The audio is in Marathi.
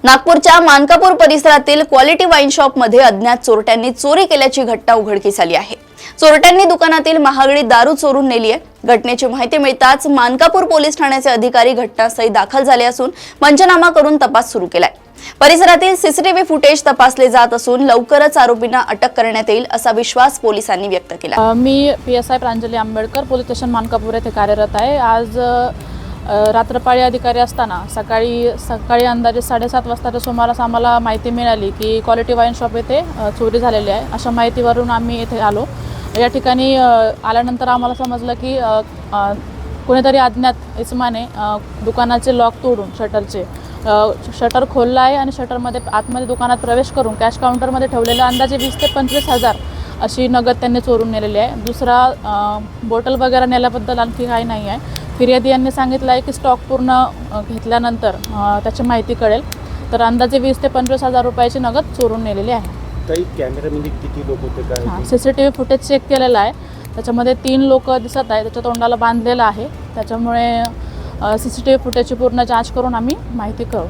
नागपूरच्या मानकापूर परिसरातील क्वालिटी वाईन शॉपमध्ये अज्ञात चोरट्यांनी चोरी केल्याची घटना उघडकीस आली आहे। चोरट्यांनी दुकानातील महागडी दारू चोरून नेली आहे। घटनेची माहिती मिळताच मानकापूर पोलीस ठाण्याचे अधिकारी घटनास्थळी दाखल झाले असून पंचनामा करून तपास सुरू केलाय। परिसरातील सीसीटीव्ही फुटेज तपासले जात असून लवकरच आरोपींना अटक करण्यात येईल असा विश्वास पोलिसांनी व्यक्त केला। मी PSI Pranjali Ambedkar police station Mankapur येथे कार्यरत आहे। आज रात्रपाळी अधिकारी असताना सकाळी अंदाजे 7:30 वाजताच्या सुमारास आम्हाला माहिती मिळाली की क्वालिटी वाईन शॉप येथे चोरी झालेली आहे। अशा माहितीवरून आम्ही येथे आलो। या ठिकाणी आल्यानंतर आम्हाला समजलं की कोणीतरी अज्ञात इसमाने दुकानाचे लॉक तोडून शटर खोलला आहे आणि शटरमध्ये आतमध्ये दुकानात प्रवेश करून कॅश काउंटरमध्ये ठेवलेलं अंदाजे 20 ते 25 हजार अशी नगद त्यांनी चोरून नेलेली आहे। दुसरा बॉटल वगैरे नेल्याबद्दल आणखी काही नाही आहे। फिर्यादी यांनी सांगितलं आहे की स्टॉक पूर्ण घेतल्यानंतर त्याची माहिती कळेल। तर अंदाजे 20 ते 25 हजार रुपयाची नगद चोरून नेलेली आहे। काही कॅमेऱ्यामध्ये किती लोक होते काय? सीसीटीव्ही फुटेज चेक केलेला आहे। त्याच्यामध्ये 3 लोक दिसत आहेत, त्याच्या तोंडाला बांधलेलं आहे। त्याच्यामुळे सीसीटीव्ही फुटेजची पूर्ण जांच करून आम्ही माहिती करू।